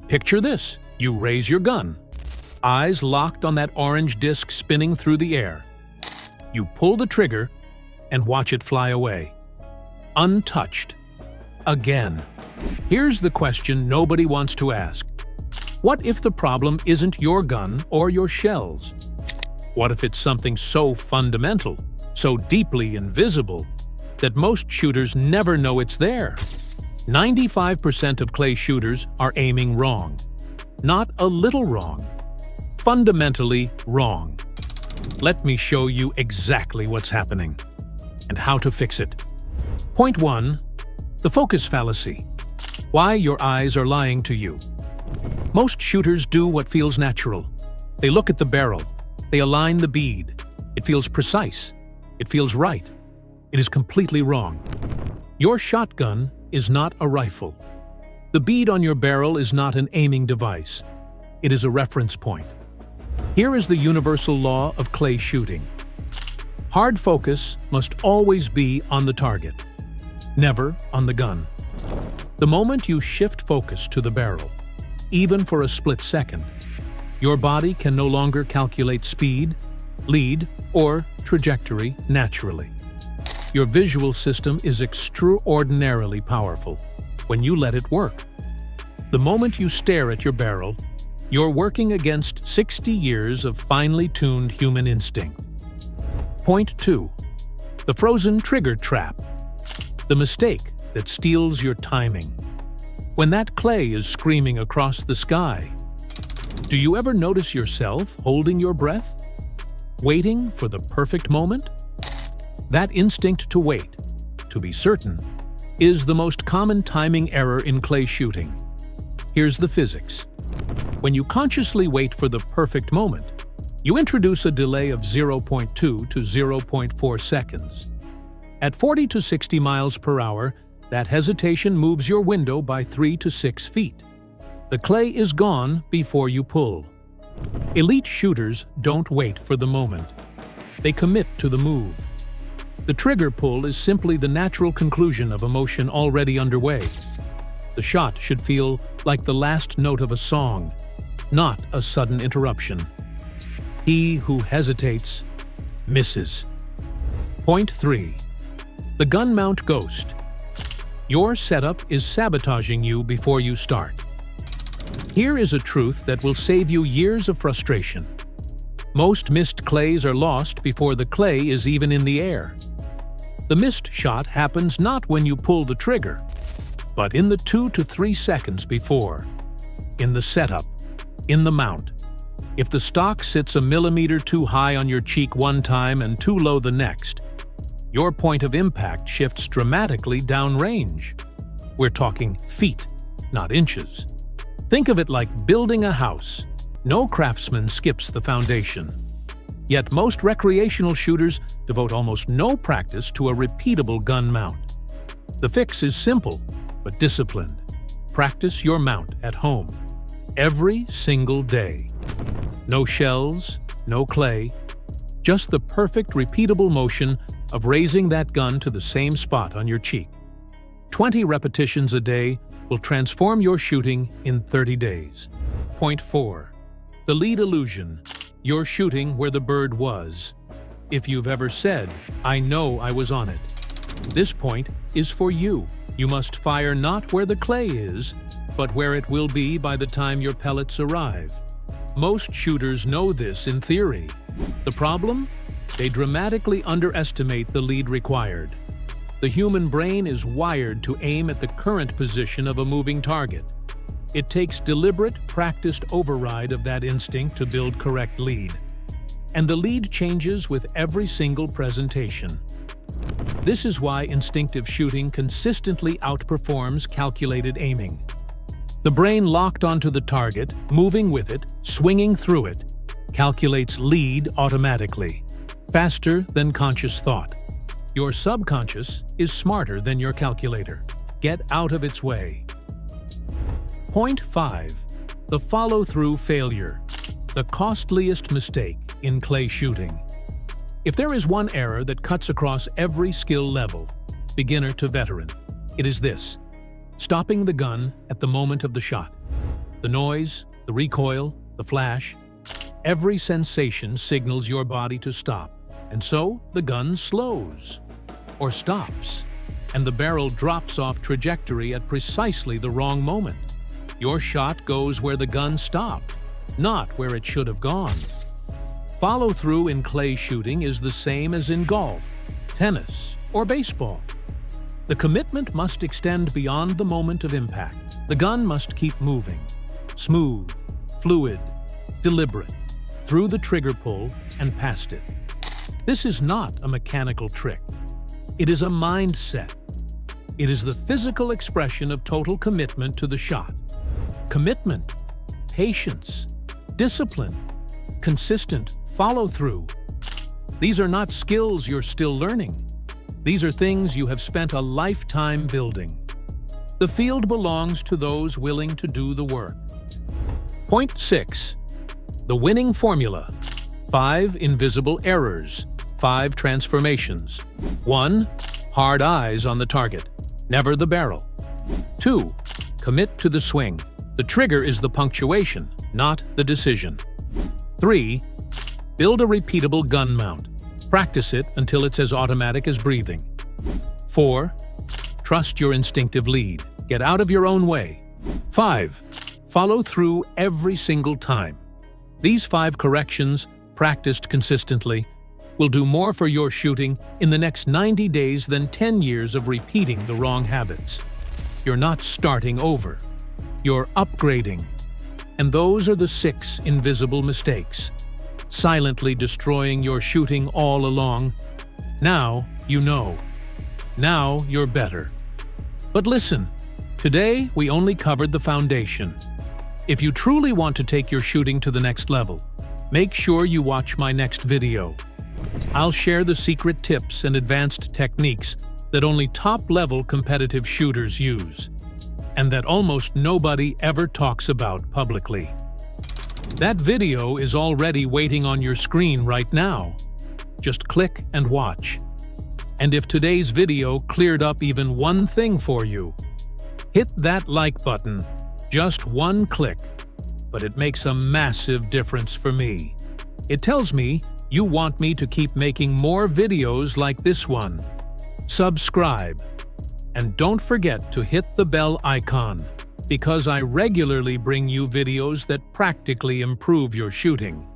Picture this. You raise your gun. Eyes locked on that orange disc spinning through the air. You pull the trigger and watch it fly away. Untouched. Again. Here's the question nobody wants to ask. What if the problem isn't your gun or your shells? What if it's something so fundamental, so deeply invisible, that most shooters never know it's there? 95% of clay shooters are aiming wrong. Not a little wrong. Fundamentally wrong. Let me show you exactly what's happening and how to fix it. Point 1. The focus fallacy. Why your eyes are lying to you. Most shooters do what feels natural. They look at the barrel. They align the bead. It feels precise. It feels right. It is completely wrong. Your shotgun is not a rifle. The bead on your barrel is not an aiming device. It is a reference point. Here is the universal law of clay shooting. Hard focus must always be on the target, never on the gun. The moment you shift focus to the barrel, even for a split second, your body can no longer calculate speed, lead, or trajectory naturally. Your visual system is extraordinarily powerful when you let it work. The moment you stare at your barrel, you're working against 60 years of finely tuned human instinct. Point 2. The frozen trigger trap. The mistake that steals your timing. When that clay is screaming across the sky, do you ever notice yourself holding your breath? Waiting for the perfect moment? That instinct to wait, to be certain, is the most common timing error in clay shooting. Here's the physics. When you consciously wait for the perfect moment, you introduce a delay of 0.2 to 0.4 seconds. At 40 to 60 miles per hour, that hesitation moves your window by 3 to 6 feet. The clay is gone before you pull. Elite shooters don't wait for the moment. They commit to the move. The trigger pull is simply the natural conclusion of a motion already underway. The shot should feel like the last note of a song, not a sudden interruption. He who hesitates misses. Point 3. The gun mount ghost. Your setup is sabotaging you before you start. Here is a truth that will save you years of frustration. Most missed clays are lost before the clay is even in the air. The missed shot happens not when you pull the trigger, but in the 2 to 3 seconds before. In the setup, in the mount. If the stock sits a millimeter too high on your cheek one time and too low the next, your point of impact shifts dramatically downrange. We're talking feet, not inches. Think of it like building a house. No craftsman skips the foundation. Yet most recreational shooters devote almost no practice to a repeatable gun mount. The fix is simple, but disciplined. Practice your mount at home, every single day. No shells, no clay, just the perfect repeatable motion of raising that gun to the same spot on your cheek. 20 repetitions a day will transform your shooting in 30 days. Point 4. The lead illusion. You're shooting where the bird was. If you've ever said, "I know I was on it," this point is for you. You must fire not where the clay is, but where it will be by the time your pellets arrive. Most shooters know this in theory. The problem? They dramatically underestimate the lead required. The human brain is wired to aim at the current position of a moving target. It takes deliberate, practiced override of that instinct to build correct lead. And the lead changes with every single presentation. This is why instinctive shooting consistently outperforms calculated aiming. The brain locked onto the target, moving with it, swinging through it, calculates lead automatically, faster than conscious thought. Your subconscious is smarter than your calculator. Get out of its way. Point 5. The follow-through failure. The costliest mistake in clay shooting. If there is one error that cuts across every skill level, beginner to veteran, it is this: stopping the gun at the moment of the shot. The noise, the recoil, the flash, every sensation signals your body to stop. And so the gun slows, or stops, and the barrel drops off trajectory at precisely the wrong moment. Your shot goes where the gun stopped, not where it should have gone. Follow-through in clay shooting is the same as in golf, tennis, or baseball. The commitment must extend beyond the moment of impact. The gun must keep moving, smooth, fluid, deliberate, through the trigger pull and past it. This is not a mechanical trick. It is a mindset. It is the physical expression of total commitment to the shot. Commitment, patience, discipline, consistent follow-through. These are not skills you're still learning. These are things you have spent a lifetime building. The field belongs to those willing to do the work. Point 6. The winning formula. 5 invisible errors. 5 transformations. 1. Hard eyes on the target, never the barrel. 2. Commit to the swing. The trigger is the punctuation, not the decision. 3. Build a repeatable gun mount. Practice it until it's as automatic as breathing. 4. Trust your instinctive lead. Get out of your own way. 5. Follow through every single time. These 5 corrections, practiced consistently, will do more for your shooting in the next 90 days than 10 years of repeating the wrong habits. You're not starting over. You're upgrading. And those are the 6 invisible mistakes, silently destroying your shooting all along. Now you know. Now you're better. But listen, today we only covered the foundation. If you truly want to take your shooting to the next level, make sure you watch my next video. I'll share the secret tips and advanced techniques that only top-level competitive shooters use, and that almost nobody ever talks about publicly. That video is already waiting on your screen right now. Just click and watch. And if today's video cleared up even one thing for you, hit that like button. Just one click, but it makes a massive difference for me. It tells me you want me to keep making more videos like this one. Subscribe. And don't forget to hit the bell icon, because I regularly bring you videos that practically improve your shooting.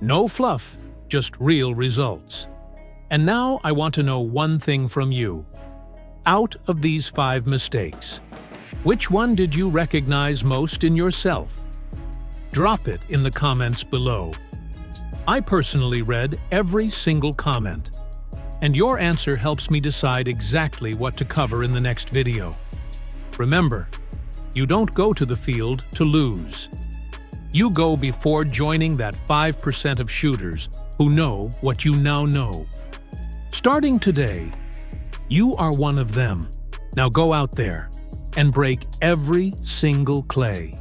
No fluff, just real results. And now I want to know one thing from you. Out of these 5 mistakes, which one did you recognize most in yourself? Drop it in the comments below. I personally read every single comment, and your answer helps me decide exactly what to cover in the next video. Remember, you don't go to the field to lose. You go before joining that 5% of shooters who know what you now know. Starting today, you are one of them. Now go out there and break every single clay.